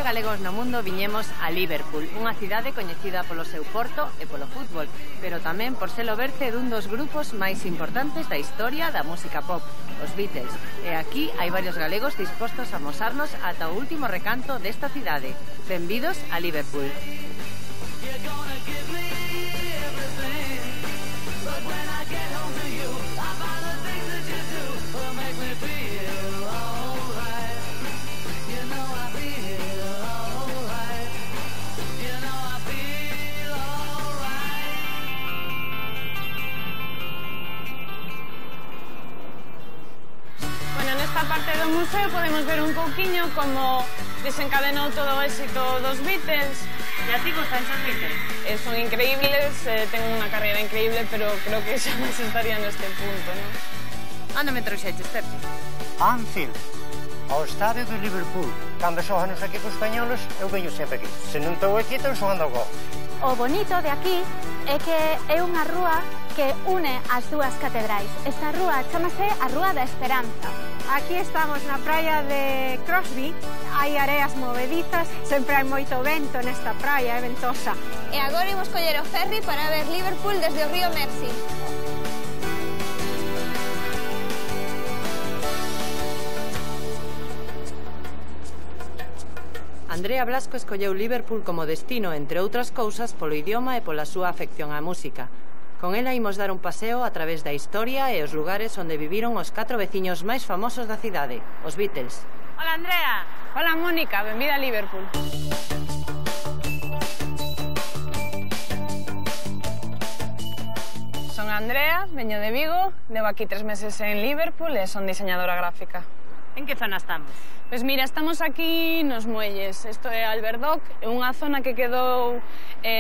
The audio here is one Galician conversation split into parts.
galegos no mundo viñemos a Liverpool, unha cidade coñecida polo seu porto e polo fútbol, pero tamén por ser o berce dun dos grupos máis importantes da historia da música pop, os Beatles. E aquí hai varios galegos dispostos a amosarnos ata o último recanto desta cidade. Benvidos a Liverpool. Parte do museo podemos ver un pouquiño como desencadenou todo o éxito dos Beatles. E a ti gustan os Beatles? Son increíbles, ten unha carreira increíble, pero creo que xa máis estaría neste punto, non? Anda me trouxeches, Pepe? Anfield, ao estadio do Liverpool. Cando xogan os equipos españoles, eu veño sempre aquí. Se non estou aquí, estou xogando ao gol. O bonito de aquí é que é unha rúa que une as dúas catedrais. Esta rúa chamase a Rúa da Esperanza. Aquí estamos na praia de Crosby, hai areas movedizas, sempre hai moito vento nesta praia, é ventosa. E agora imos coller o ferry para ver Liverpool desde o río Mersey. Andrea Blasco escolleu Liverpool como destino, entre outras cousas, polo idioma e pola súa afección á música. Con ela imos dar un paseo a través da historia e os lugares onde viviron os 4 veciños máis famosos da cidade, os Beatles. Hola, Andrea. Hola, Mónica. Benvida a Liverpool. Son Andrea, veño de Vigo, levo aquí 3 meses en Liverpool e son diseñadora gráfica. En que zona estamos? Pois mira, estamos aquí nos muelles. Isto é Alberdoc, é unha zona que quedou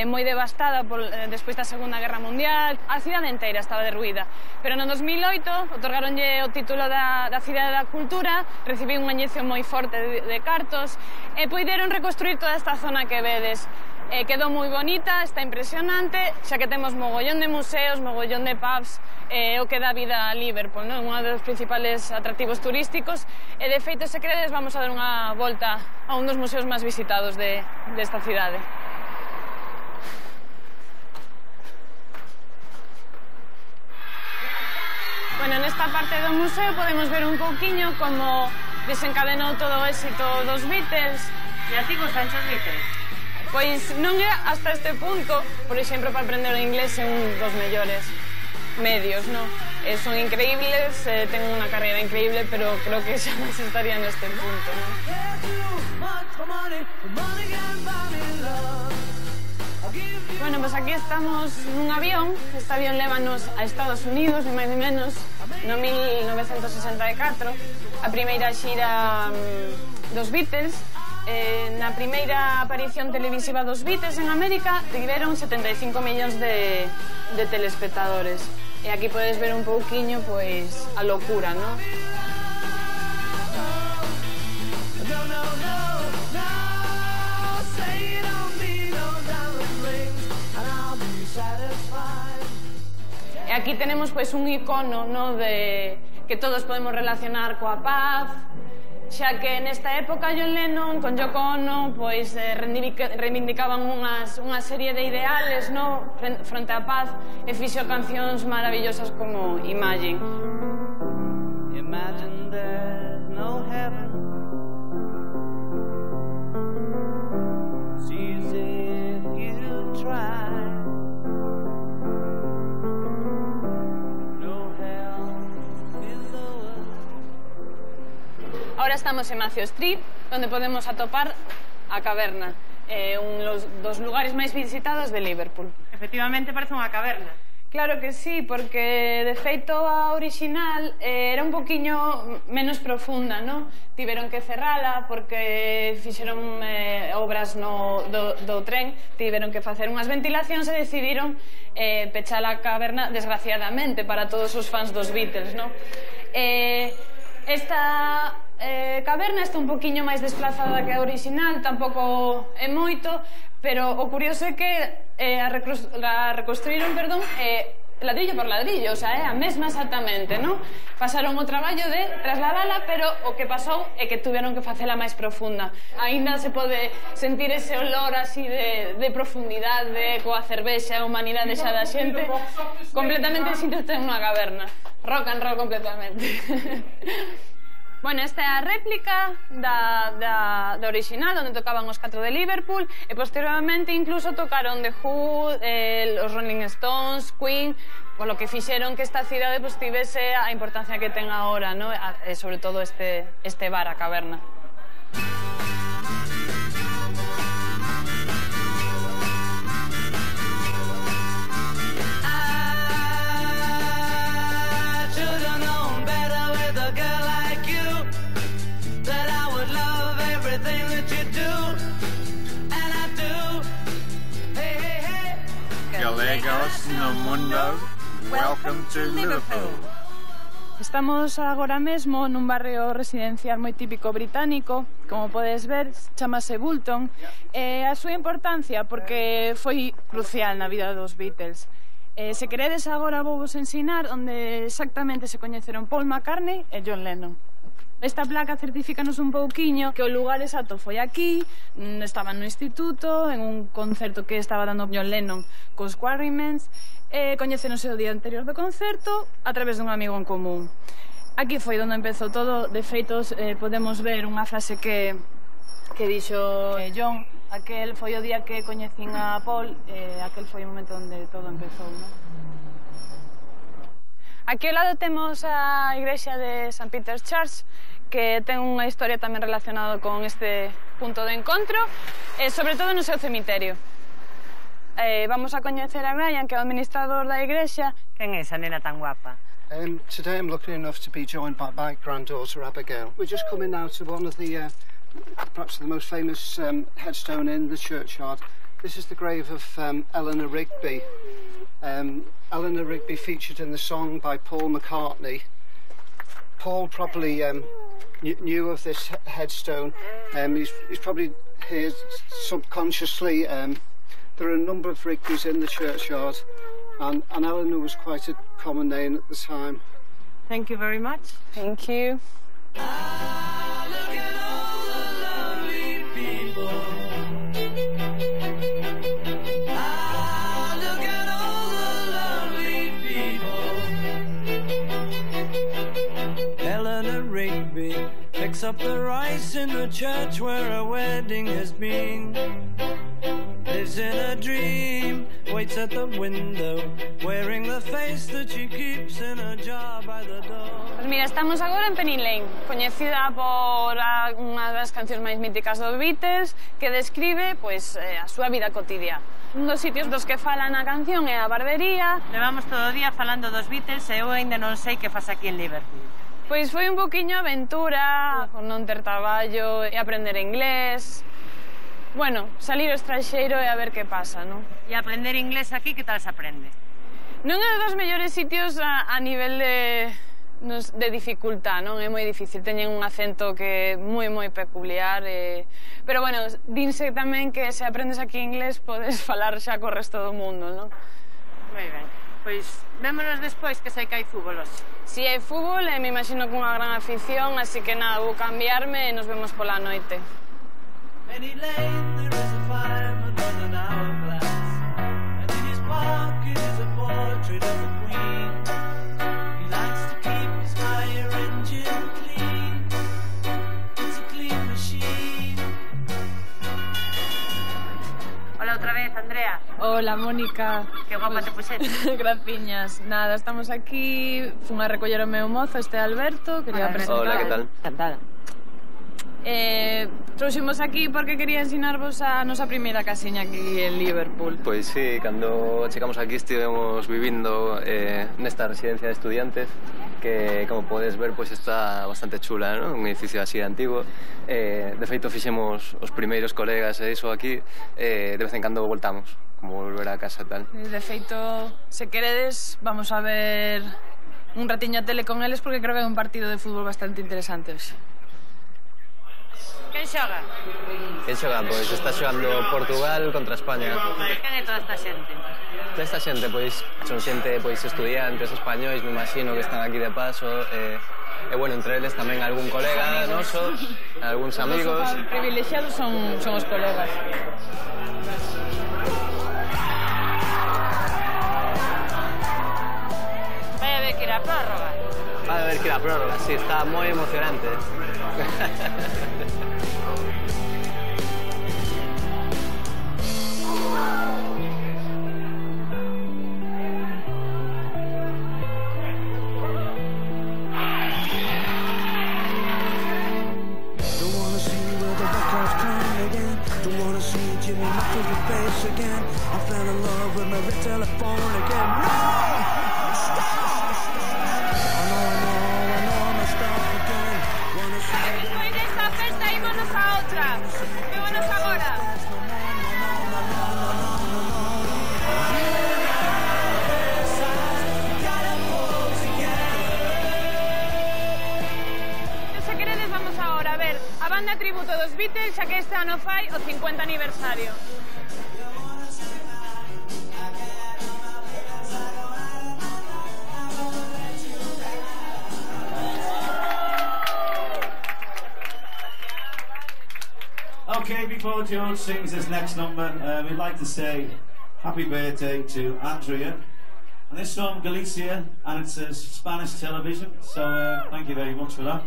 moi devastada despois da Segunda Guerra Mundial. A cidade inteira estaba derruída. Pero no 2008 otorgaronlle o título da Cidade da Cultura, recibiu unha inyección moi forte de cartos e puideron reconstruir toda esta zona que vedes. Quedou moi bonita, está impresionante, xa que temos mogollón de museos, mogollón de pubs, o que dá vida a Liverpool, non? Un dos principales atractivos turísticos, e de feito, se credes, vamos a dar unha volta a un dos museos máis visitados desta cidade. Bueno, nesta parte do museo podemos ver un pouquiño como desencadenou todo o éxito dos Beatles. E a ti gustan os Beatles? Pois non é hasta este punto, por exemplo, para aprender o inglés é un dos mellores medios, non? Son increíbles, ten unha carreira increíble, pero creo que xa máis estaría neste punto, non? Bueno, pois aquí estamos nun avión. Este avión lévanos a Estados Unidos, ni máis ni menos, no 1964, a primeira xira dos Beatles. Na primeira aparición televisiva dos Beatles en América tiveron 75 millóns de telespectadores. E aquí podes ver un pouquiño, pois, a locura, non? E aquí tenemos, pois, un icono, non, de que todos podemos relacionar coa paz, xa que nesta época John Lennon con Yoko Ono pois reivindicaban unha serie de ideales, no, fronte á paz, e fixo cancións maravillosas como Imagine. Imagine there's no heaven. It's easy if you try. Ahora estamos en Macio Street, onde podemos atopar a caverna, un dos lugares máis visitados de Liverpool. Efectivamente parece unha caverna. Claro que sí, porque de feito a original era un poquinho menos profunda, non? Tiveron que cerrala porque fixeron obras do tren, tiveron que facer unhas ventilacións e decidiron pechar a caverna, desgraciadamente, para todos os fans dos Beatles, non? Esta caverna está un poquinho máis desplazada que a original, tampouco é moito, pero o curioso é que a reconstruíron, ladrillo por ladrillo, o sea, é a mesma exactamente, non? Pasaron o traballo de trasladala, pero o que pasou é que tuveron que facela máis profunda. Aínda se pode sentir ese olor así de profundidade, coa cervexa, a humanidade xa da xente, completamente sin ter unha caverna. Rock and roll completamente. Bueno, esta é a réplica da original, onde tocaban os 4 de Liverpool, e posteriormente incluso tocaron The Who, os Rolling Stones, Queen, polo que fixeron que esta cidade tivese a importancia que ten agora, e sobre todo este bar, a caverna. Galegos no mundo, welcome to Liverpool. Estamos agora mesmo nun barrio residencial moi típico británico, como podes ver, chamase Bolton, e a súa importancia porque foi crucial na vida dos Beatles. Se queredes agora vou vos ensinar onde exactamente se coñeceron Paul McCartney e John Lennon. Esta placa certifícanos un pouquiño que o lugar exacto foi aquí, estaban no instituto, en un concerto que estaba dando John Lennon cos Quarrymans, e coñeceronse o día anterior do concerto a través dun amigo en común. Aquí foi onde empezou todo, de feito podemos ver unha frase que dixo John, aquel foi o día que coñecín a Paul, aquel foi o momento onde todo empezou, non? Aquí ao lado temos a igrexa de St. Peter's Church, que ten unha historia tamén relacionada con este punto de encontro, e sobre todo no seu cemiterio. Vamos a coñecer a Brian, que é o administrador da igrexa. Quen é esa nena tan guapa? Today I'm lucky enough to be joined by my granddaughter Abigail. We're just coming now to one of the, perhaps the most famous headstone in the churchyard. This is the grave of Eleanor Rigby. Eleanor Rigby featured in the song by Paul McCartney. Paul probably knew of this headstone. He's probably here subconsciously. There are a number of Rigbys in the churchyard, and Eleanor was quite a common name at the time. Thank you very much. Thank you. Picks up the rice in the church where a wedding has been. Lives in a dream, waits at the window, wearing the face that she keeps in a jar by the door. Pues mira, estamos agora en Penny Lane, coñecida por unha das cancións máis míticas dos Beatles, que describe a súa vida cotidiana. Un dos sitios dos que falan a canción é a barbería. Levamos todo o día falando dos Beatles e eu ainda non sei que faz aquí en Liverpool. Pois foi un poquinho aventura, por non ter traballo e aprender inglés. Bueno, salir ao estranxeiro e a ver que pasa, non? E aprender inglés aquí, que tal se aprende? Non é dos mellores sitios a nivel de dificultad, non? É moi difícil, teñen un acento que é moi peculiar. Pero, bueno, dinse tamén que se aprendes aquí inglés podes falar xa co resto do mundo, non? Moi ben. Pois vémonos despois, que sei que hai fútbol hoxe. Si hai fútbol, me imagino que unha gran afición, así que nada, vou cambiarme e nos vemos pola noite. Penny Lane, there is a fireman with an hourglass, and in his pocket is a portrait of the Queen. He likes to keep his fire engine clean. It's a clean machine. Hola outra vez, Andrea. Hola, Mónica. Que guapa te puxete. Graciñas. Nada, estamos aquí, fun a recoller o meu mozo, este Alberto, quería presentar. Hola, que tal? Encantada. Trouximos aquí porque quería ensinarvos a nosa primeira casiña aquí en Liverpool. Pois sí, cando chegamos aquí estivemos vivindo nesta residencia de estudiantes que, como podes ver, pois está bastante chula, ¿no? Un edificio así antigo. De feito, fixemos os primeiros colegas e iso aquí, de vez en cando voltamos, como volver a casa e tal. De feito, se queredes, vamos a ver un ratiño a tele con eles porque creo que é un partido de fútbol bastante interesante hoxe. Quen xoga? Quen xoga? Pois está xogando Portugal contra España. Quen é toda esta xente? Toda esta xente, pois, son xente, pois, estudiantes españois, me imagino que están aquí de paso, e bueno, entre eles tamén algún colega noso, algúns amigos. Os privilexiados son os colegas. Vai haber que ir a prórroga. Vai haber que ir a prórroga, sí, está moi emocionante. Again, I fell in love with my red telephone again. No! I know I'm a stop again. Despois desta festa, ímonos a outra. Ímonos agora. Se queredes, vamos agora a ver a banda tributo dos Beatles, xa que este ano fai o 50 aniversario. Okay, before George sings this next number, we'd like to say happy birthday to Andrea. And this is from Galicia, and it's Spanish television, so thank you very much for that.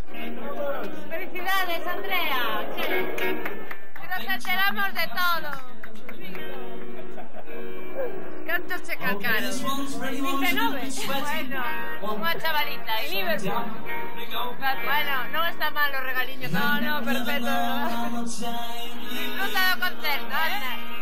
Felicidades, Andrea. Que nos enteramos de todo. ¿Cuántos se calcaron? 29. Bueno, unha chavalita. En Liverpool. Bueno, non está mal o regaliño. No, perfecto. Disfruta do concerto, anda.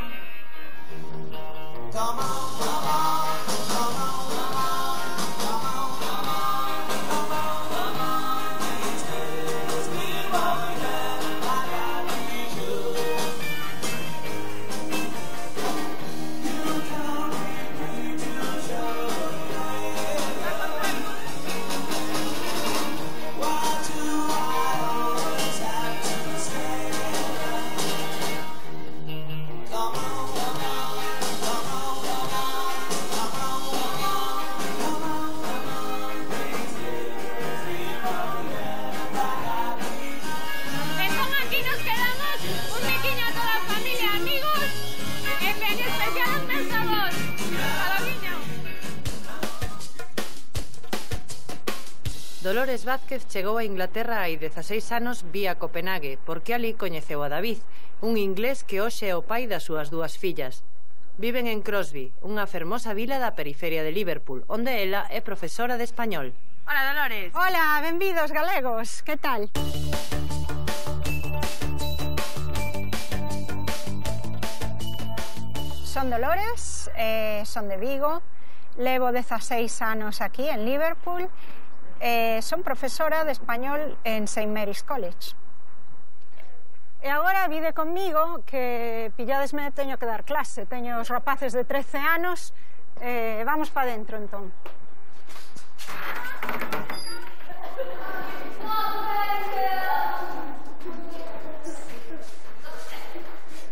Dolores Vázquez chegou a Inglaterra hai 16 anos vía Copenhague, porque ali coñeceu a David, un inglés que hoxe é o pai das súas dúas fillas. Viven en Crosby, unha fermosa vila da periferia de Liverpool, onde ela é profesora de español. Hola, Dolores. Hola, benvidos galegos, que tal? Son Dolores, son de Vigo, levo 16 anos aquí en Liverpool. Son profesora de español en St. Mary's College. E agora vide conmigo que pilladesme teño que dar clase. Teño os rapaces de 13 anos. Vamos pa dentro, entón.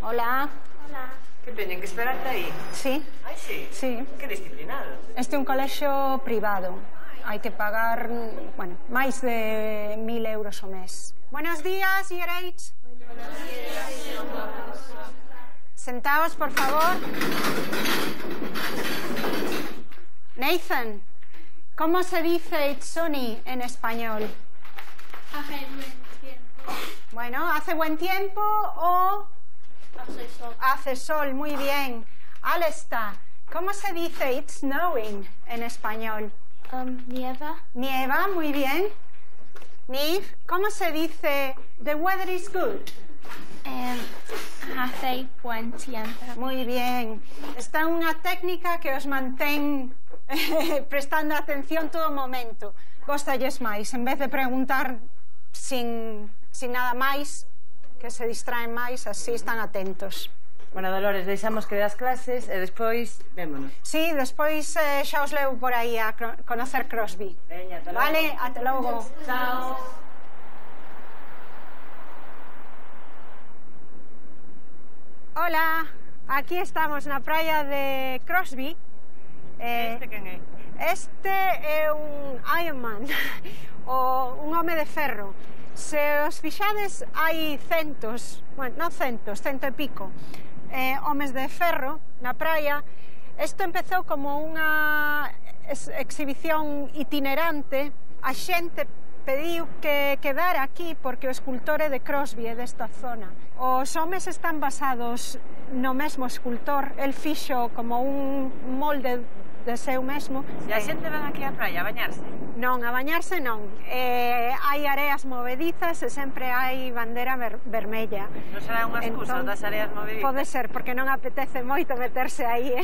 Hola. Hola. Que teñen que esperarte aí? Sí. Ai, sí? Sí. Que disciplinado. Este é un colexio privado. Hai que pagar, bueno, máis de 1.000 euros ao mes. Buenos días, Year 8. Buenos días. Sentaos, por favor. Nathan, ¿cómo se dice it's sunny en español? Hace buen tiempo. Bueno, ¿hace buen tiempo o...? Hace sol. Hace sol, muy bien. Alesta, ¿cómo se dice it's snowing en español? Nieva. Nieva, muy bien. Niv, ¿cómo se dice the weather is good? Hace buen tiempo. Muy bien. Esta é unha técnica que os mantén prestando atención todo o momento. Góstalles máis, en vez de preguntar sin nada máis, que se distraen máis, así están atentos. Bueno, Dolores, deixamos que das clases e despois vémonos. Sí, despois xa os levo por aí a conocer Crosby. Veña, ata logo. Vale, ata logo. Chao. Ola, aquí estamos na praia de Crosby. Este quen é? Este é un Ironman, un home de ferro. Se os fixades, hai centos, bueno, non centos, cento e pico, homes de ferro na praia. Isto empezou como unha exhibición itinerante. A xente pediu que quedara aquí porque o escultor é de Crosby, é desta zona. Os homes están basados no mesmo escultor. El fixo como un molde de seu mesmo. E a xente ven aquí á praia a bañarse? Non, a bañarse non. Hai areas movedizas e sempre hai bandera vermella. Non será unha excusa das areas movedizas? Pode ser, porque non apetece moito meterse aí,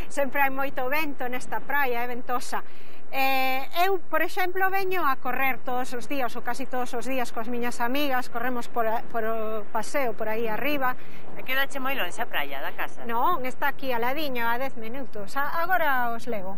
Sempre hai moito vento nesta praia, é ventosa. Eu, por exemplo, veño a correr todos os días, ou casi todos os días, coas miñas amigas, corremos por o paseo por aí arriba. E quedache moi lonxe a praia da casa? Non, está aquí al ladiño, a 10 minutos. Agora os levo.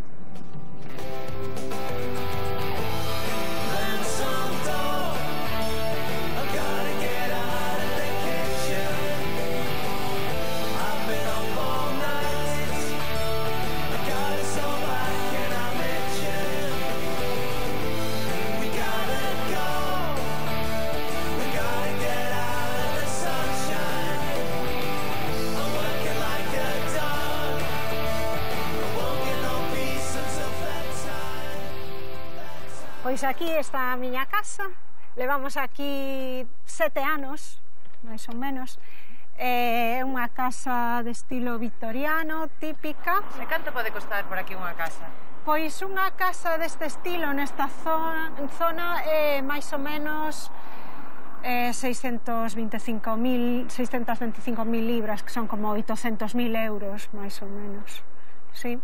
Pois aquí está a miña casa, levamos aquí 7 anos, máis ou menos. É unha casa de estilo victoriano, típica. E canto pode costar por aquí unha casa? Pois unha casa deste estilo nesta zona é máis ou menos 625.000 libras, que son como 800.000 euros, máis ou menos. Sí.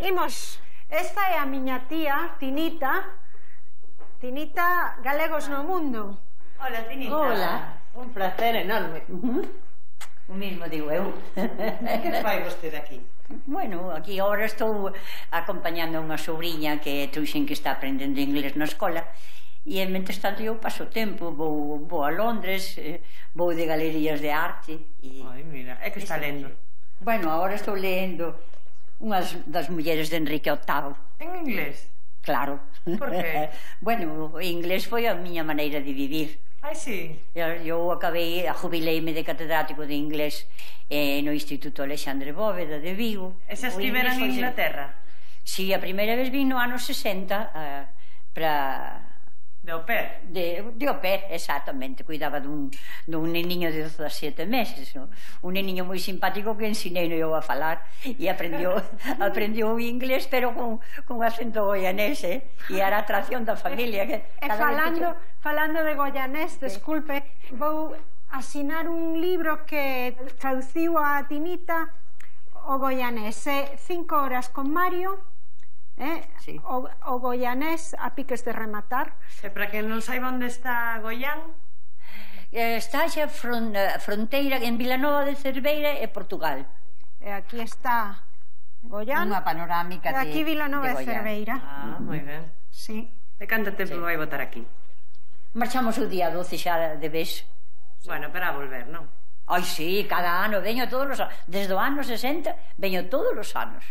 Imos, esta é a miña tía, Tinita. Tinita, Galegos no Mundo. Hola, Tinita. Hola. Un placer enorme. O mismo digo eu. Que fai vostede aquí? Bueno, aquí agora estou acompañando a unha sobrinha que trouxen que está aprendendo inglés na escola, e mentres tanto eu paso tempo, vou a Londres, vou de galerías de arte. Ai, mira, é que está lendo? Bueno, agora estou lendo unhas das mulleres de Enrique VIII. En inglés? Claro. Por qué? Bueno, o inglés foi a miña maneira de vivir. Ai, sí? Eu acabei, jubileime de catedrático de inglés no Instituto Alexandre Bóveda de Vigo. E xa estiveran en Inglaterra? Si, a primeira vez vin no ano 60 para... De au pair? De au pair, exactamente. Cuidaba dun neniño de 17 meses. Un neniño moi simpático que ensinei eu a falar e aprendeu o inglés, pero con acento goianés, e era a atracción da familia. Falando de goianés, desculpe, vou asinar un libro que traduciu a Tinita o goianés. 5 horas con Mario, sí. O goianés a piques de rematar. E para que non saiba onde está Goián? Está xa fronteira en Vilanova de Cerveira e Portugal. E aquí está Goián. Unha panorámica de aquí Vilanova de Cerveira. Ah, moi ben. Sí. E canto tempo vai botar aquí? Marchamos o día 12 xa de vez. Bueno, para volver, non? Ai, sí, cada ano veño todos os anos. Desde o ano 60 veño todos os anos,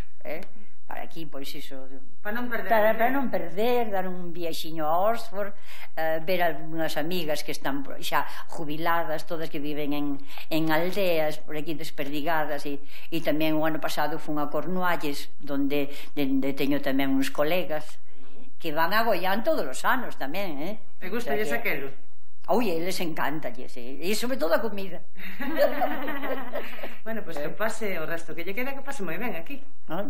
para aquí, pois iso, para non perder, dar un viaxiño a Oxford, ver algunhas amigas que están xa jubiladas, todas que viven en aldeas por aquí desperdigadas, e tamén o ano pasado fun a Cornualles, donde teño tamén uns colegas que van a Goián todos os anos tamén, Te gusta lles aquelo? Ui, eles encántalles, e sobre todo a comida. Bueno, pois que pase o resto que lle queda, que pase moi ben aquí.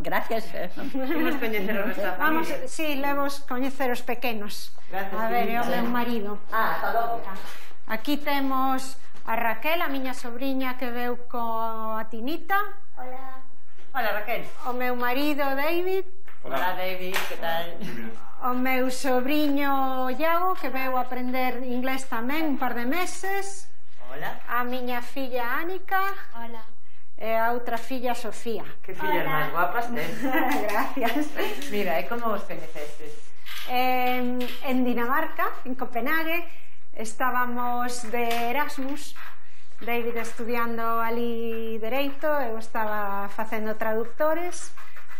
Gracias. Imos coñecer o resto da familia. Si, levos coñecer os pequenos. Gracias. A ver, é o meu marido. Hasta logo. Aquí temos a Raquel, a miña sobrinha que veu coa Tinita. Hola. Hola, Raquel. O meu marido, David. Hola, David, que tal? O meu sobrinho Iago, que veu aprender inglés tamén un par de meses. Hola. A miña filla Ánica. Hola. E a outra filla Sofía. Que fillas máis guapas ten. Gracias. Mira, e como os coñecestes? En Dinamarca, en Copenhague, estábamos de Erasmus David estudiando ali Dereito, eu estaba facendo traductores,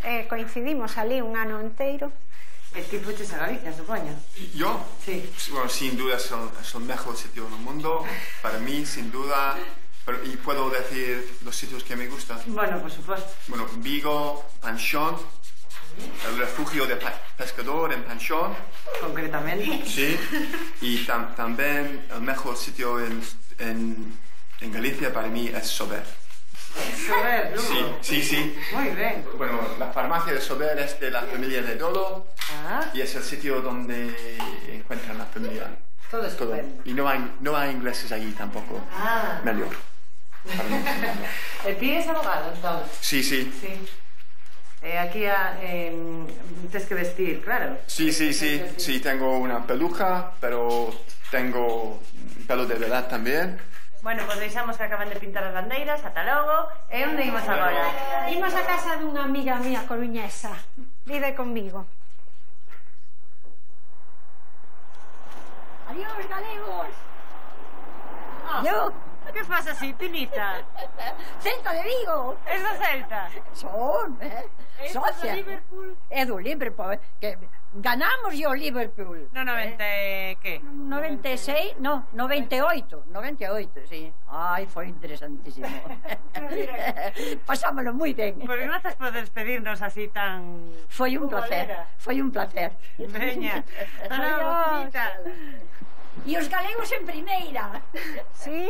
e coincidimos ali un ano inteiro. E ti fuches a Galicia, supoño? Yo, sí. Bueno, sin duda es el mejor sitio del mundo. Para mí, sin duda. Y puedo decir los sitios que me gustan. Bueno, por supuesto. Bueno, Vigo, Panchón, el refugio de pescador en Panchón. Concretamente. Sí. Y también el mejor sitio en Galicia para mí es Sober. Sober, Lugo. Sí. Muy bien. Bueno, la farmacia de Sober es de la familia de Dodo. Y es el sitio donde encuentran la familia. Todo es todo. Y no hay ingleses allí tampoco. Mejor. El pi es abogado, entonces. Sí. Aquí tienes que vestir, claro. Sí, tengo una peluca, pero tengo pelo de verdad también. Bueno, pues deixamos que acaban de pintar as bandeiras, ata logo. E onde imos agora? Imos a casa dunha amiga mía coruñesa. Vive conmigo. Adiós, galegos. Yo? Que faz así, Tinita? Celta de Vigo. Es do Celta? Son, socia. É do Liverpool, que ganamos o Liverpool. No 90 que? 96, no, 98, sí. Ai, foi interesantísimo. Pasámoslo moi ben. Pues grazas por despedirnos así tan... Foi un placer. Veña, adiós. E os galegos en primeira. Sí,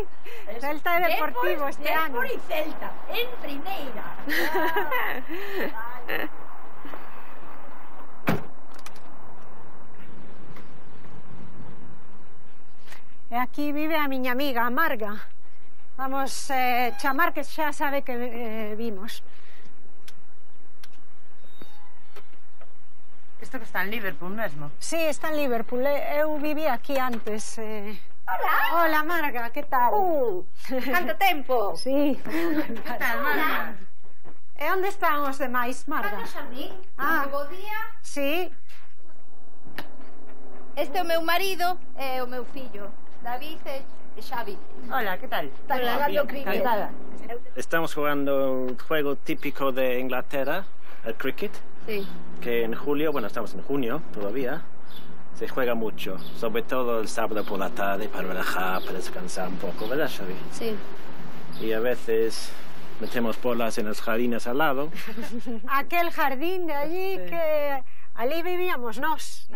Celta e Deportivo este ano. Depor e Celta, en primeira. E aquí vive a miña amiga, a Marga. Vamos chamar que xa sabe que vimos. Isto que está en Liverpool mesmo? Sí, está en Liverpool. Eu viví aquí antes. Hola! Hola, Marga, que tal? Canto tempo? Sí. Que tal, Marga? E onde están os demais, Marga? No xardín. Bo día. Sí. Este é o meu marido e o meu fillo, David e Xavi. Hola, que tal? Encantada. Estamos jugando un juego típico de Inglaterra, el cricket. Sí. Que en julio, bueno, estamos en junio todavía, se juega mucho, sobre todo el sábado por la tarde para relajar, para descansar un poco, ¿verdad, Xavi? Sí. Y a veces metemos bolas en los jardines al lado. Aquel jardín de allí que ali vivíamos nós.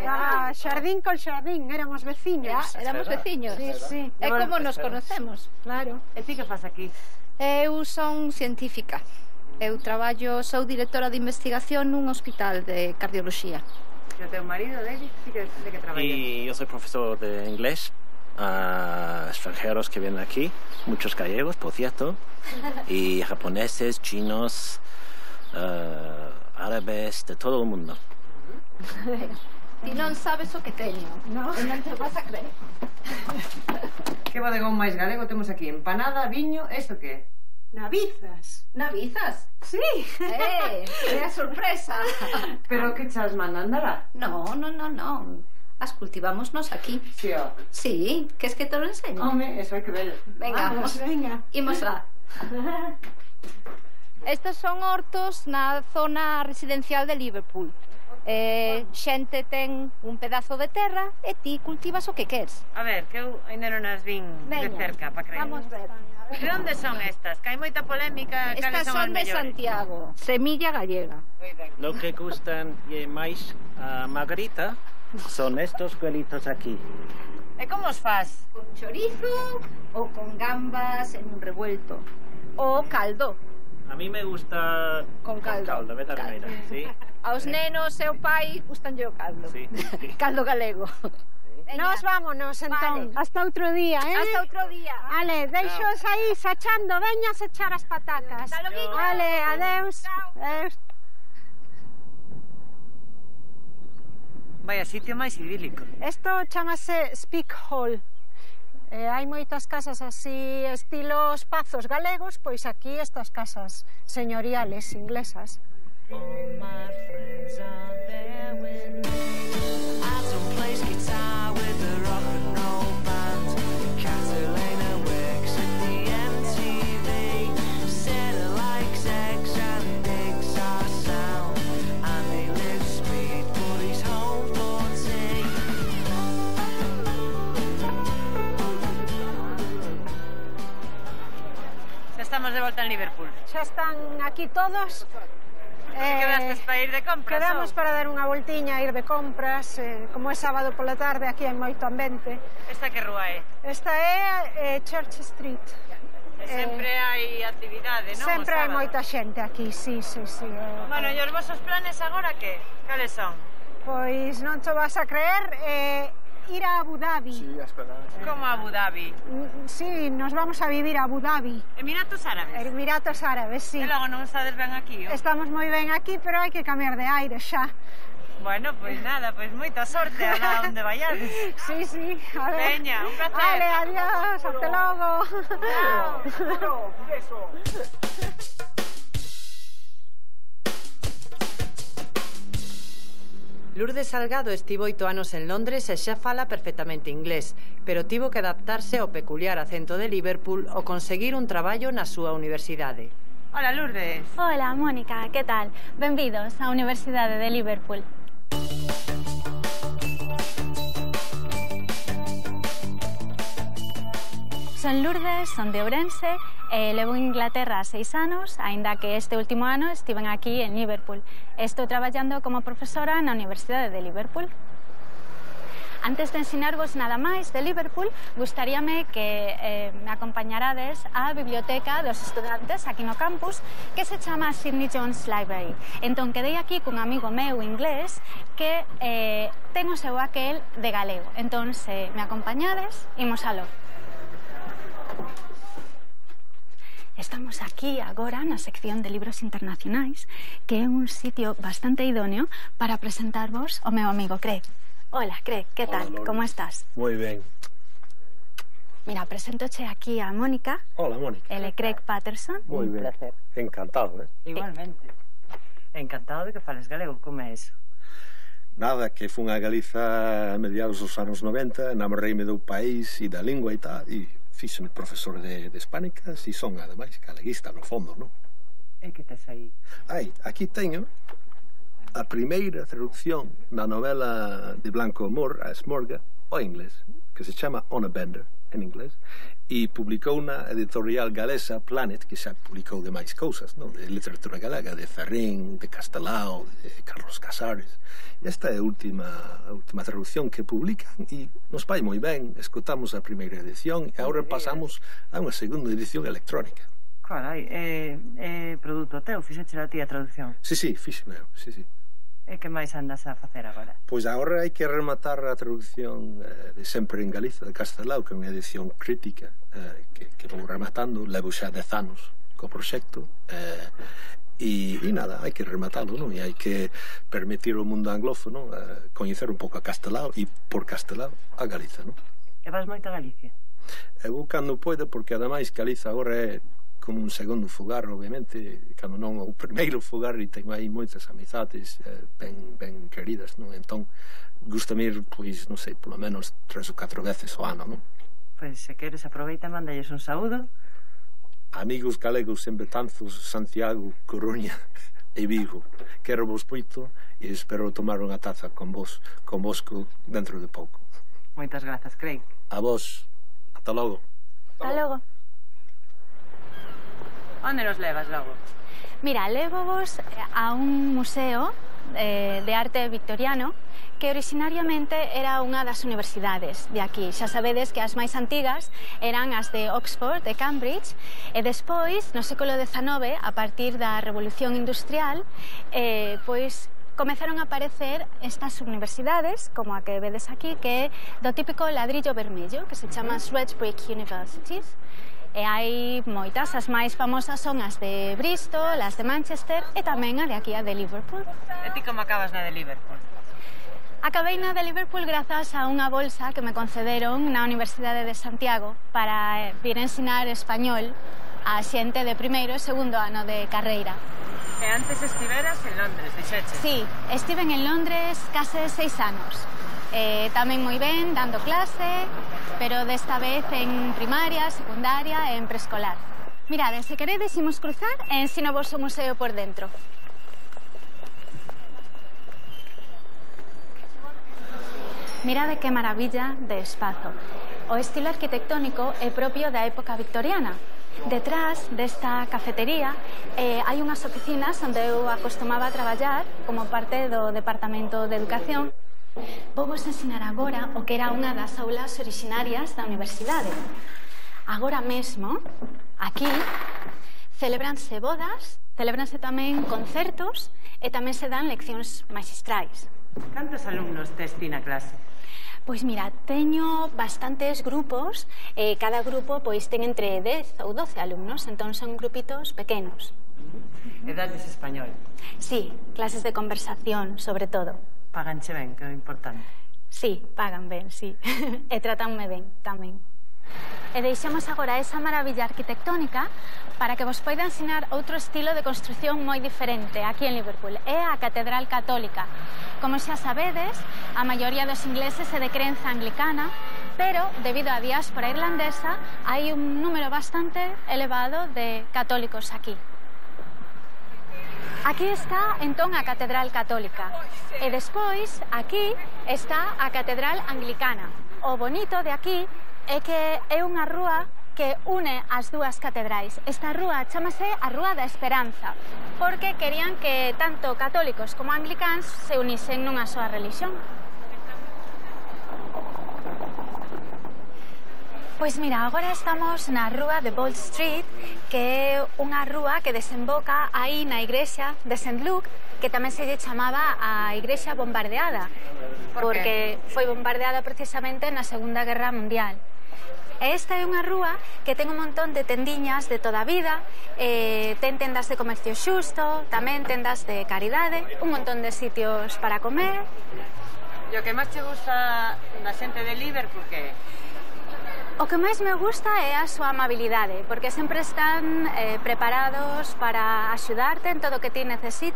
Xardín con xardín, éramos veciños. Éramos veciños. Sí. É como nos conocemos. Claro. E ti que faz aquí? Eu son científica. Eu sou directora de investigación nun hospital de cardioloxía. E o teu marido, David, de que traballa? Y yo soy profesor de inglés a extranjeros que vienen aquí, muchos gallegos, por cierto, y japoneses, chinos, árabes, de todo el mundo. Ti non sabes o que teño, non te vas a creer. Que bodegón máis galego temos aquí? Empanada, viño, isto que é? Navizas. Navizas? Sí. É a sorpresa. Pero que chas mandan dar? No. As cultivamos nos aquí. Sí, ó. Sí, que es que te lo enseño. Home, eso hai que verlo. Venga, venga. Imos lá. Estes son hortos na zona residencial de Liverpool. Xente ten un pedazo de terra e ti cultivas o que queres. A ver, que eu ainda non as vin de cerca para creer. Vamos ver. De onde son estas? Que hai moita polémica. Estas son de Santiago, semilla gallega. Lo que gustan máis a Margarita son estos cuelitos aquí. E como os faz? Con chorizo ou con gambas en un revuelto. O caldo. A mí me gusta con caldo, ¿verdad, Reina? Sí. Aos nenos e o pai gustanlle o caldo. Sí. Caldo galego. Nos vámonos, entón. Vale. Hasta outro día, Hasta outro día. Ale, deixos aí sachando, veñas echar as patacas. Vale, adeus. Adeus. Vai a sitio máis idílico. Isto chamase Speak Hall. Hai moitas casas así, estilos pazos galegos, pois aquí estas casas señoriales inglesas. All my friends are there with me. I don't play guitar with a rock and roll band. Catalina works at the volta en Liverpool? Xa están aquí todos. Quedastes para ir de compras? Quedamos para dar unha voltiña, ir de compras. Como é sábado pola tarde, aquí hai moito ambiente. Esta que rúa é? Esta é Church Street. Sempre hai actividade, non? Sempre hai moita xente aquí, sí. Bueno, e os vosos planes agora que? Cales son? Pois non te vas a creer, ir a Abu Dhabi. Sí, espera. Como Abu Dhabi? Sí, nos vamos a vivir a Abu Dhabi. Emiratos Árabes? Emiratos Árabes, sí. E logo non estades ben aquí, o? Estamos moi ben aquí, pero hai que cambiar de aire xa. Bueno, pois nada, pois moita sorte alá onde vayades. Sí, a ver. Veña, un placer. Vale, adiós, hasta logo. Chao. Un beso. Lourdes Salgado estivo 8 anos en Londres e xa fala perfectamente inglés, pero tivo que adaptarse ao peculiar acento de Liverpool ao conseguir un traballo na súa universidade. Hola, Lourdes. Hola, Mónica, que tal? Benvidos á Universidade de Liverpool. Son Lourdes, son de Ourense e levo en Inglaterra 6 anos, aínda que este último ano estiven aquí en Liverpool. Estou traballando como profesora na Universidade de Liverpool. Antes de ensinarvos nada máis de Liverpool, gustaríame que me acompañarades á biblioteca dos estudantes aquí no campus, que se chama Sidney Jones Library. Entón, quedei aquí cun amigo meu inglés que ten o seu aquel de galego. Entón, se me acompañades, imos aló. Estamos aquí agora na sección de libros internacionais, que é un sitio bastante idóneo para presentarvos ao meu amigo Craig. Hola, Craig, que tal? Como estás? Moi ben. Mira, presentoche aquí a Mónica. Hola, Mónica. Ele é Craig Patterson. Moi ben. Encantado, Igualmente. Encantado de que fales galego, como é eso? Nada, que fun a Galiza a mediados dos anos 90, enamorreime do país e da lingua e tal, e fíxeme profesor de hispánicas e son, ademais, galeguista no fondo, non? E que tes aí? Aquí teño a primeira traducción da novela de Blanco Amor, a Smorga, ao inglés, que se chama On a Bender, en inglés, e publicou na editorial galesa Planet, que xa publicou de máis cousas, non? De literatura galega, de Ferrín, de Castelao, de Carlos Casares. E esta é a última traducción que publican e nos vai moi ben. Escutamos a primeira edición e agora pasamos a unha segunda edición electrónica. Carai, é produto teu? Fixeche a ti a traducción? Sí, fixo meu, sí. E que máis andas a facer agora? Pois agora hai que rematar a traducción de Sempre en Galiza, de Castelao, que é unha edición crítica que vou rematando. Levo xa 10 anos co proxecto e nada, hai que rematalo, non? E hai que permitir ao mundo anglófono coñecer un pouco a Castelao e por Castelao a Galiza, non? E vas moito a Galicia? Eu cando poida, porque ademais Galiza agora é como un segundo fogar, obviamente, cando non o primeiro fogar, e tengo aí moitas amizades ben queridas, non? Entón, gustame ir, pois, non sei, polo menos 3 ou 4 veces ao ano, non? Pois, se queres, aproveita e mandalles un saúdo. Amigos galegos en Betanzos, Santiago, Coruña e Vigo, quero vos moito e espero tomar unha taza convosco dentro de pouco. Moitas grazas, Craig. A vos, ata logo. Ata logo. Onde nos levas logo? Mira, levovos a un museo de arte victoriano que originariamente era unha das universidades de aquí. Xa sabedes que as máis antigas eran as de Oxford, de Cambridge, e despois, no século XIX, a partir da Revolución Industrial, pois comezaron a aparecer estas universidades, como a que vedes aquí, que é do típico ladrillo vermello, que se chama Red Brick Universities. E hai moitas, as máis famosas son as de Bristol, as de Manchester e tamén a de aquí, a de Liverpool. E ti como acabas na de Liverpool? Acabei na de Liverpool grazas a unha bolsa que me concederon na Universidade de Santiago para vir ensinar español a xente de primeiro e segundo ano de carreira. E antes estiveras en Londres, dixeche? Sí, estiven en Londres case 6 anos. Tamén moi ben, dando clase, pero desta vez en primaria, secundaria e en preescolar. Mirade, se queredes imos cruzar e ensino vos o museo por dentro. Mirade que maravilla de espazo. O estilo arquitectónico é propio da época victoriana. Detrás desta cafetería hai unhas oficinas onde eu acostumaba a traballar como parte do Departamento de Educación. Vou vos ensinar agora o que era unha das aulas orixinarias da universidade. Agora mesmo, aquí, celebranse bodas, celebranse tamén concertos e tamén se dan leccións magistrais. Cantos alumnos tes ti na clase? Pois mira, teño bastantes grupos e cada grupo pois ten entre 10 ou 12 alumnos, entón son grupitos pequenos. E dalles español? Sí, clases de conversación, sobre todo. Paganche ben, que é o importante. Sí, pagan ben, sí. E tratanme ben, tamén. E deixamos agora esa maravilla arquitectónica para que vos poida ensinar outro estilo de construción moi diferente aquí en Liverpool. É a Catedral Católica. Como xa sabedes, a maioría dos ingleses é de crenza anglicana, pero, debido á diáspora irlandesa, hai un número bastante elevado de católicos aquí. Aquí está, entón, a Catedral Católica. E despois, aquí, está a Catedral Anglicana. O bonito de aquí é que é unha rúa que une as dúas catedrais. Esta rúa chamase a Rúa da Esperanza, porque querían que tanto católicos como anglicáns se unisen nunha soa religión. Pois mira, agora estamos na rúa de Bold Street, que é unha rúa que desemboca aí na igrexa de St. Luke, que tamén se lle chamaba a igrexa bombardeada, porque foi bombardeada precisamente na Segunda Guerra Mundial. E esta é unha rúa que ten un montón de tendiñas de toda a vida, ten tendas de comercio xusto, tamén tendas de caridade, un montón de sitios para comer. E o que máis te gusta da xente de Liverpool, que? O que máis me gusta é a súa amabilidade, porque sempre están preparados para axudarte en todo o que ti necesites,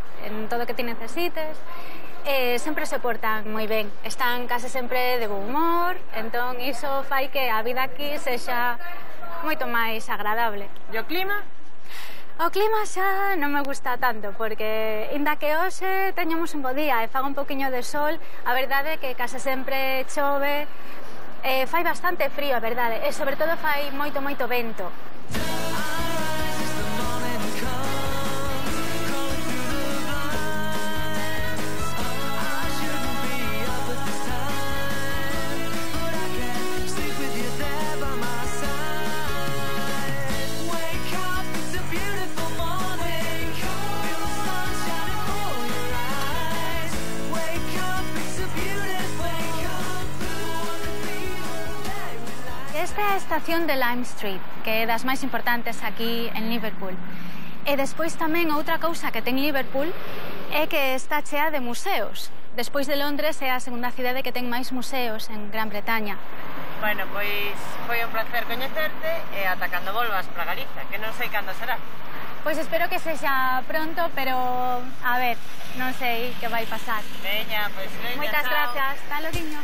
sempre se portan moi ben, están case sempre de bo humor, entón iso fai que a vida aquí sexa moito máis agradable. E o clima? O clima xa non me gusta tanto, porque inda que hoxe teñamos un bo día e faga un poquinho de sol, a verdade é que case sempre chove, fai bastante frío, a verdade, e sobre todo fai moito vento. Esta é a estación de Lime Street, que é das máis importantes aquí en Liverpool. E despois tamén outra cousa que ten Liverpool é que está chea de museos. Despois de Londres é a segunda cidade que ten máis museos en Gran Bretaña. Bueno, pois foi un placer coñecerte e ata cando volvas para Galicia, que non sei cando será. Pois espero que sexa pronto, pero a ver, non sei que vai pasar. Veña, pois veña, moitas gracias, hasta loguiño.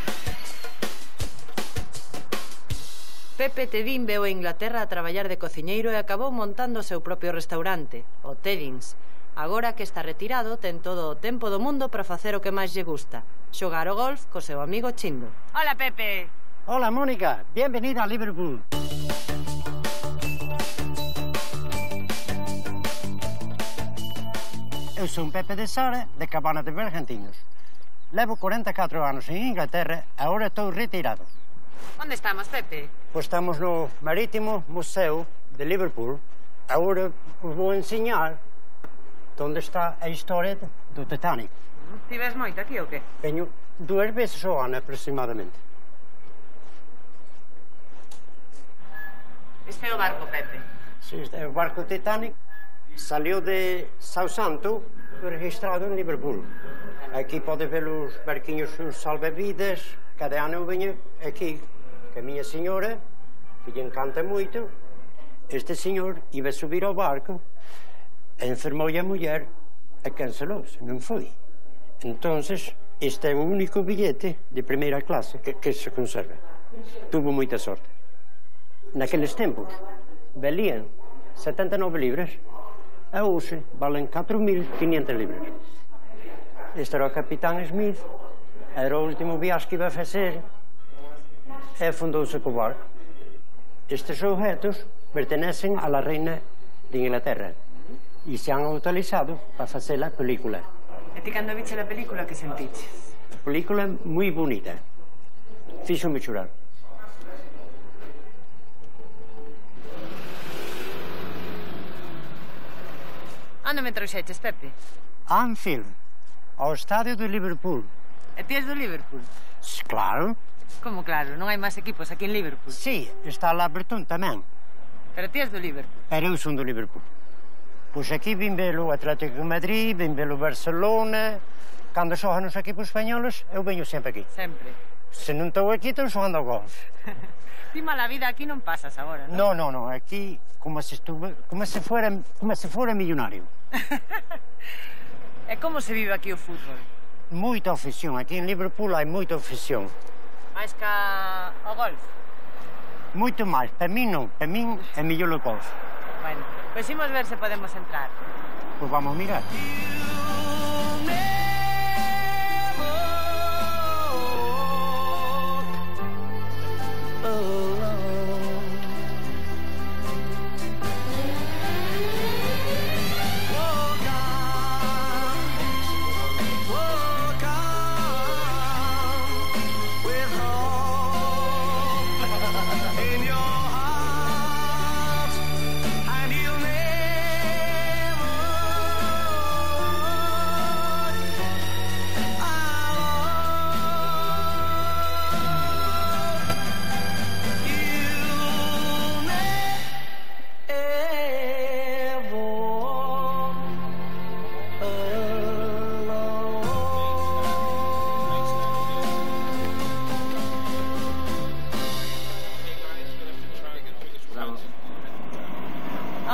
Pepe Tedín veu a Inglaterra a traballar de cociñeiro e acabou montando o seu propio restaurante, o Tedins. Agora que está retirado, ten todo o tempo do mundo para facer o que máis lle gusta, xogar o golf co seu amigo Chindo. Hola, Pepe. Hola, Mónica. Bienvenida a Liverpool. Eu son Pepe de Sara, de Cabana de Bergantiños. Levo 44 anos en Inglaterra e agora estou retirado. Onde estamos, Pepe? Pois estamos no Marítimo Museu de Liverpool. Agora vos vou ensinar onde está a historia do Titanic. Ti ves moito aquí ou que? Veño 2 veces ao ano aproximadamente. Este é o barco, Pepe. Sí, este é o barco Titanic. Salió de Southampton, registrado en Liverpool. Aquí pode ver os barquinhos, os salvavidas. Cada ano eu veño aquí, que a miña señora, que lle encanta moito, este señor iba a subir ao barco, e enfermou a muller e cancelouse, non foi. Entonces, este é o único billete de primeira clase que se conserva. Tuvo moita sorte. Naqueles tempos, valían 79 libras, e hoxe valen 4.500 libras. Este era o capitán Smith, era o último viaxe que iba a facer e afundouse co barco. Estes objetos pertenecen a la reina de Inglaterra y se han utilizado para hacer la película. E ti cando viche la película, que sentiches? Película muy bonita. Fíxome chorar. Onde me trouxeches, Pepe? Anfield, ao estadio de Liverpool. E ti és do Liverpool? Claro. Como claro? Non hai máis equipos aquí en Liverpool? Sí, está lá Bertón tamén. Pero ti és do Liverpool? Pero eu son do Liverpool. Pois aquí vim ver o Atlético de Madrid, vim ver o Barcelona. Cando xogan os equipos españoles, eu veño sempre aquí. Sempre. Se non estou aquí, estou xogando ao golf. Ti mala vida aquí non pasas agora, non? No, aquí como se fuera millonario. E como se vive aquí o fútbol? Moita afición, aquí en Liverpool hai moita afición. Mais ca o golf? Moito máis, para min non, para min é mellor o golf. Bueno, pois imos ver se podemos entrar. Pois vamos mirar.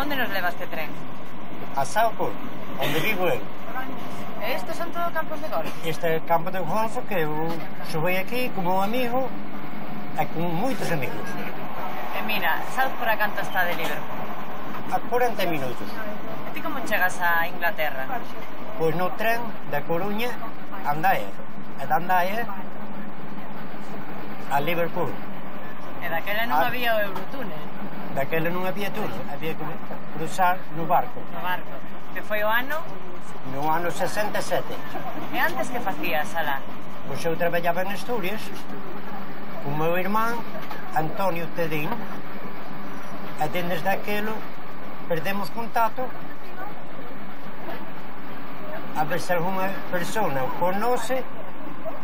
Onde nos leva este tren? A Southport, onde vivo eu. E estes son todos campos de golf? Este é campo de golf que eu subei aquí como un amigo e con moitos amigos. E mira, Southport a canto está de Liverpool? A 40 minutos. E ti como chegas a Inglaterra? Pois no tren da Coruña a Andaia. E da Andaia a Liverpool. E daquela non había o Eurotúnel? Daquela non había túnel, había que cruzar no barco. No barco. Que foi o ano? No ano 67. E antes que facías alá? Pois eu traballaba en Asturias con o meu irmán Antonio Tedín e desde daquelo perdemos contacto a ver se alguna persona o conoce,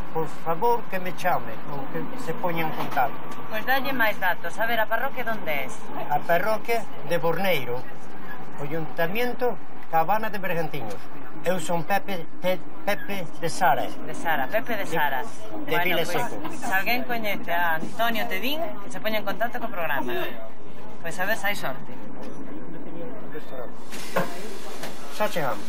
por favor que me chame ou que se poña en contacto. Pois dalle máis datos. A ver, a parroquia onde é? A parroquia de Borneiro, o Ayuntamiento Cabana de Bergantiños. Eu son Pepe de Sara. De Sara, Pepe de Sara. De Vila Seco. Se alguén coñece a Antonio Tedín, que se poña en contacto co programa. Pois a ver se hai sorte. Xa chegamos.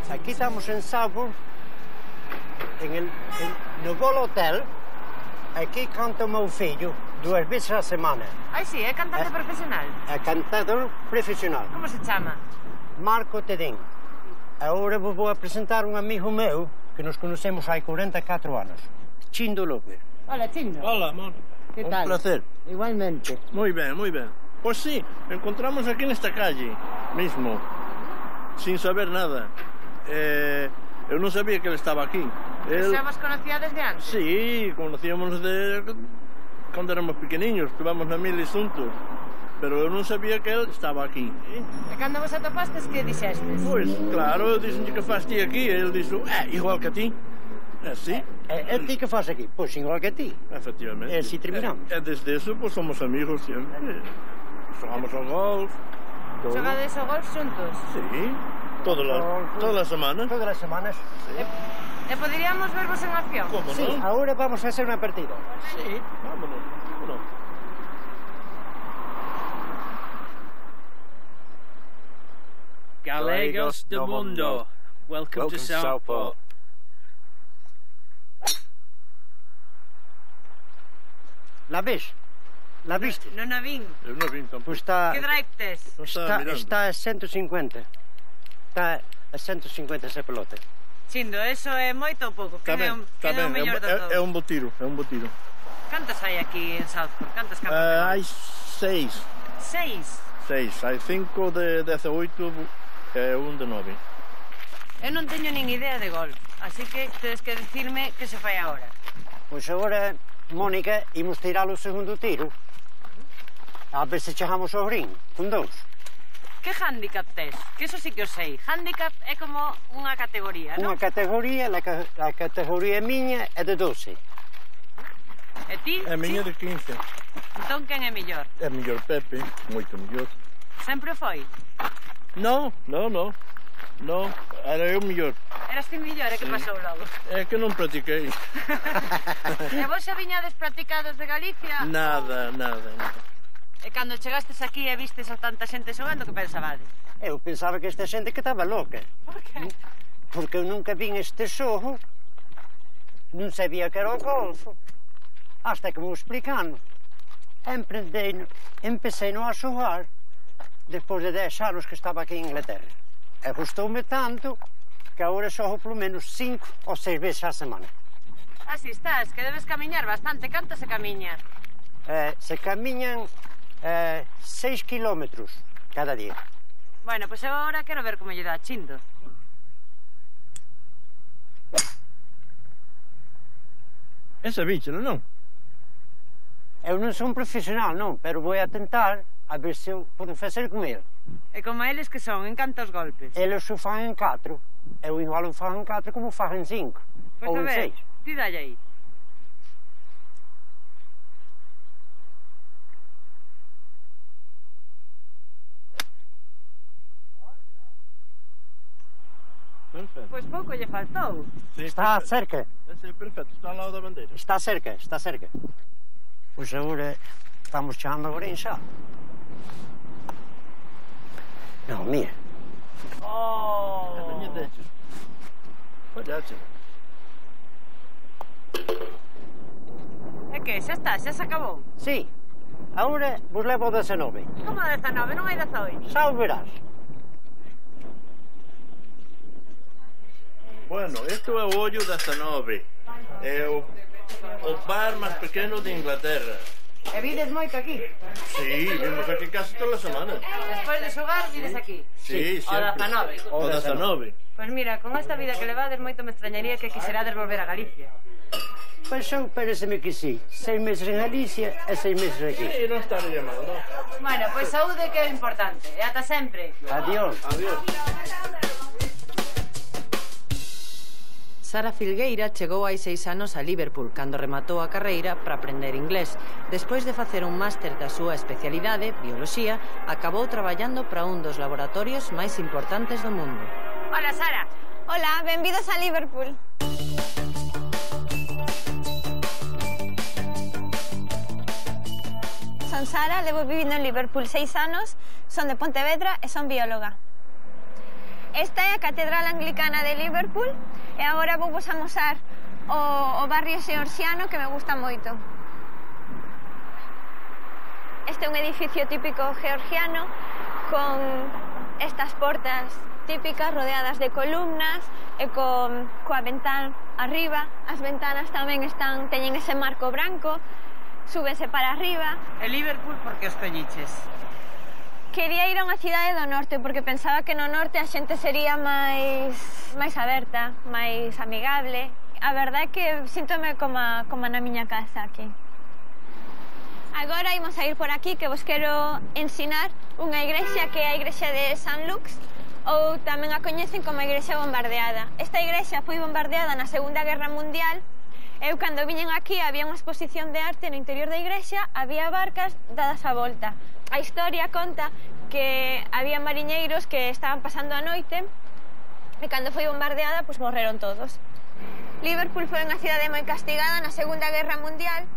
Aquí estamos en Southport, no Gol Hotel. Aquí canta o meu fillo 2 veces a semana. Ai, sí, é cantante profesional? É cantador profesional. Como se chama? Marco Tedín. Agora vos vou a presentar un amigo meu que nos conocemos hai 44 anos. Chindo López. Hola, Chindo. Hola, Marco. ¿Qué tal? Un placer. Igualmente. Muy bien, muy bien. Pues sí, encontramos aquí en esta calle, mismo, sin saber nada. Eu non sabía que ele estaba aquí. Xa vos conocía desde antes? Sí, conocíamos de cando éramos pequeniños, estivamos na mili xuntos. Pero eu non sabía que ele estaba aquí. E cando vos atopastes, que dixestes? Pois, claro, eu dixen que faz ti aquí, e ele dixo, igual que a ti. Sí. E ti que faz aquí? Pois igual que a ti. Efectivamente. E si terminamos. E desde eso, pues somos amigos sempre. Xogamos ao golf. Xogades ao golf xuntos? Sí. Todas as semanas. Todas as semanas. Sí. E poderíamos vervos en acción? Como sí, non? Ahora vamos a hacer una partida. Sí, vámonos. Vámonos. Galegos do Mundo. Welcome to Southport. La ves? La viste? Non a vin. Eu non vin tampouco. Pois está... Que drive tes? Está a 150. Está a 150 esa pelota. Chindo, eso é moito ou pouco? Quen é o mellor dos dous? É un bo tiro. Cantas hai aquí en Southport? Cantas campos? Hai 6. 6? Hai 5 de 18 e un de 9. Eu non teño nin idea de golf, así que tedes que dicirme que se fai agora. Pois agora, Mónica, imos tirar o segundo tiro. A ver se chegamos ao green, con 2. Que handicap tes? Que eso sí que o sei. Handicap é como unha categoría, non? Unha categoría, a categoría miña é de 12. E ti? É miña de 15. Entón, quen é mellor? É mellor Pepe, moito mellor. Sempre o foi? Non, era eu mellor. Eras ti mellor, e que pasou logo? É que non practiquei. E vos xa viñades practicados de Galicia? Nada. E cando chegastes aquí e vistes a tanta xente xogando, que pensabades? Eu pensaba que esta xente que estaba loca. Por que? Porque eu nunca vin este xogo, non sabía que era o golf, hasta que me explicando. Empecé a xogar despois de 10 anos que estaba aquí en Inglaterra. E gustoume tanto que agora xogo polo menos 5 ou 6 veces a semana. Así estás, que debes camiñar bastante. Canto se camiña? Se camiñan 6 kilómetros cada día. Bueno, pois eu agora quero ver como lle dá Chindo. Esa bicha, non? Eu non son profesional, non, pero vou a tentar a ver se eu podo facer con ele. E como eles que son, en cantos golpes? Eles o fan en 4. Eu igual o fan en 4 como o fan en 5. Pois ou a ver, en 6. ti dalle aí. Perfecto. Pois pouco lle faltou. Sí, Está cerca. Sí, perfecto, está ao lado da bandeira. Está cerca. Pois agora estamos chegando agora en xa. Non, mira. Veña techo. Fallache. E que, xa está, xa se acabou? Sí. Agora vos levo 19. Como 19? Non hai 18? Xa o verás. Bueno, isto é o ollo 19. É o par máis pequeno de Inglaterra. E vides moito aquí? Sí, vimos aquí casi toda a semana. Despois de xogar, vides aquí? Sí, O sempre. 19. O 19. Pois mira, con esta vida que levades moito me extrañaría que quixerades volver a Galicia. Pois eu pareceme que sí. 6 meses en Galicia e 6 meses aquí. Sí, non estaría mal, non? Bueno, pois saúde que é o importante. E ata sempre. Adiós. Adiós. Sara Filgueira chegou hai 6 anos a Liverpool cando rematou a carreira para aprender inglés. Despois de facer un máster da súa especialidade, bioloxía, acabou traballando para un dos laboratorios máis importantes do mundo. Hola, Sara. Hola, benvidos a Liverpool. Son Sara, levo vivindo en Liverpool 6 anos, son de Pontevedra e son bióloga. Esta é a Catedral Anglicana de Liverpool e agora vou vos amosar o barrio xeorxiano que me gusta moito. Este é un edificio típico georgiano con estas portas típicas rodeadas de columnas e coa ventán arriba. As ventanas tamén teñen ese marco branco, súbense para arriba. E Liverpool por que os colliches? Quería ir a unha cidade do norte porque pensaba que no norte a xente sería máis aberta, máis amigable. A verdade é que síntome como na miña casa aquí. Agora imos a ir por aquí que vos quero ensinar unha igrexa que é a igrexa de St. Luke's, ou tamén a coñecen como a igrexa bombardeada. Esta igrexa foi bombardeada na Segunda Guerra Mundial. Eu, cando viñen aquí, había unha exposición de arte no interior da igrexa, había barcas dadas a volta. A historia conta que había mariñeiros que estaban pasando a noite e cando foi bombardeada, pois morreron todos. Liverpool foi unha cidade moi castigada na Segunda Guerra Mundial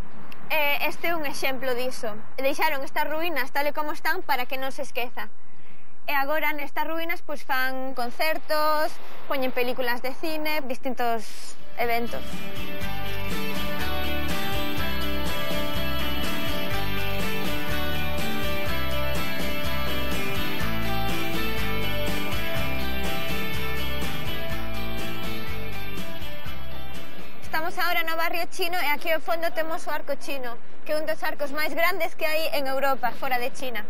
e este é un exemplo diso. Deixaron estas ruínas tal e como están para que non se esqueza. E agora nestas ruínas pois fan concertos, poñen películas de cine, distintos eventos. barrio chino e aquí ao fondo temos o arco chino, que é un dos arcos máis grandes que hai en Europa, fora de China.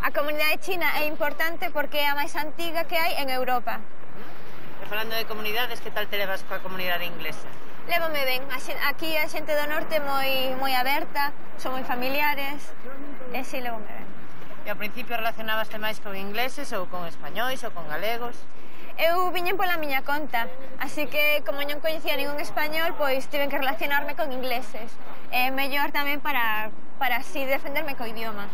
A comunidade china é importante porque é a máis antiga que hai en Europa. E falando de comunidades, que tal te levas coa comunidade inglesa? Lévome ben, aquí a xente do norte moi aberta, son moi familiares, e si lévome ben. E ao principio relacionabaste máis con ingleses ou con españois ou con galegos? Eu viñen pola miña conta, así que como non coñecía ningún español, pois tiven que relacionarme con ingleses. É mellor tamén para así defenderme co idioma.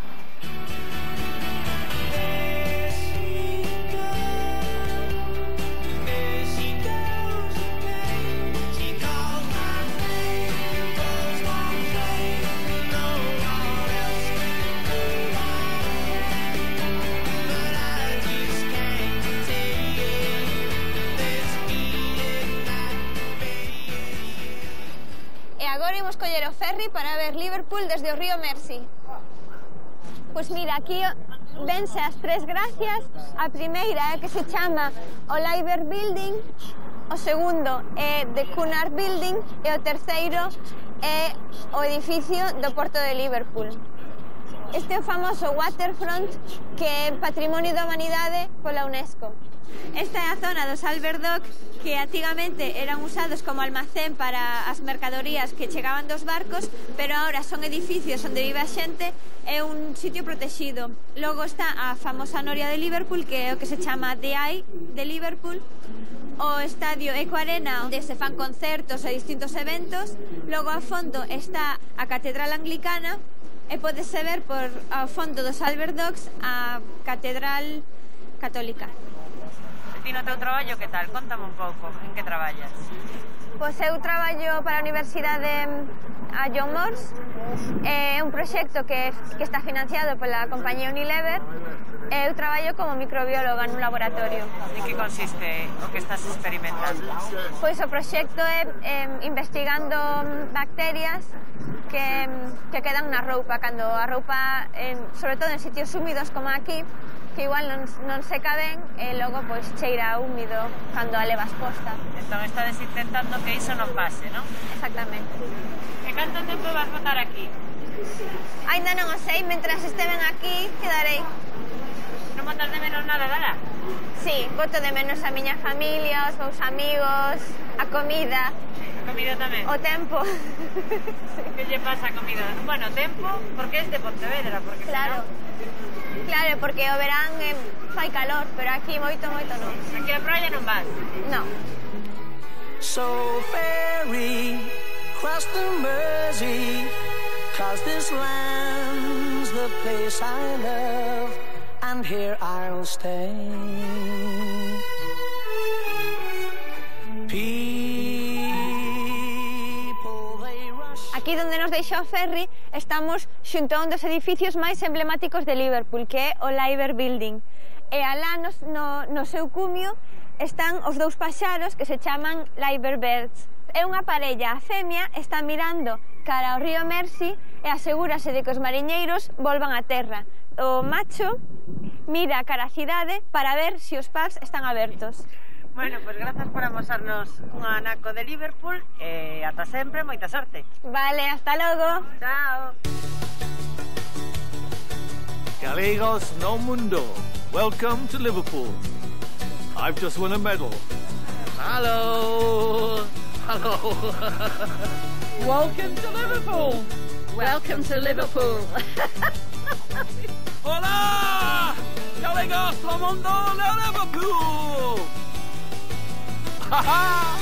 Agora imos coller o ferry para ver Liverpool desde o río Mersey. Pois mira, aquí vense as tres gracias. A primeira é que se chama o Liver Building, o segundo é The Cunard Building e o terceiro é o edificio do Porto de Liverpool. Este é o famoso waterfront que é Patrimonio da Humanidade pola UNESCO. Esta é a zona dos Albert Dock que antigamente eran usados como almacén para as mercadorías que chegaban dos barcos, pero ahora son edificios onde vive a xente, é un sitio protegido. Logo está a famosa noria de Liverpool, que é o que se chama The Eye de Liverpool, o estadio Eco Arena, onde se fan concertos e distintos eventos. Logo ao fondo está a Catedral Anglicana e podese ver por ao fondo dos Albert Docks a Catedral Católica. E no teu traballo, que tal? Contame un pouco, en que traballas? Pois eu traballo para a Universidade a John Moores, é un proxecto que está financiado pola compañía Unilever, e eu traballo como microbióloga nun laboratorio. En que consiste o que estás experimentando? Pois o proxecto é investigando bacterias que quedan na roupa, cando a roupa, sobre todo en sitios húmidos como aquí, que igual non seca ben e logo pois cheira húmido cando a levas posta. Entón estades intentando que iso non pase, non? Exactamente. E canto tempo vas botar aquí? Ainda non o sei, mentras esteven aquí quedarei. Non botas de menos nada, Dara? Sí, boto de menos a miña familia, os meus amigos, a comida. A comida tamén? O tempo. Que lle pasa a comida? Bueno, tempo, porque es de Pontevedra, porque claro. Claro, porque o verán fai calor, pero aquí moito non. Aquí a praia non vas? Non. So ferry, cross the Mersey, 'cause this land's the place I love, and here I'll stay. Aquí donde nos deixa o ferry estamos xunto a un dos edificios máis emblemáticos de Liverpool, que é o Liver Building. E alá no seu cumio están os dous paxaros que se chaman Liver Birds. É unha parella, a femia está mirando cara ao río Mersey e asegúrase de que os mariñeiros volvan á terra. O macho mira cara á cidade para ver se os pubs están abertos. Bueno, pues grazas por amosarnos un anaco de Liverpool e ata sempre, moita sorte. Vale, hasta logo. Chao. Galegos no mundo, welcome to Liverpool. I've just won a medal. Hello. Hello. Welcome to Liverpool. Welcome to Liverpool. Hola. Galegos no mundo de Liverpool. Ha ha!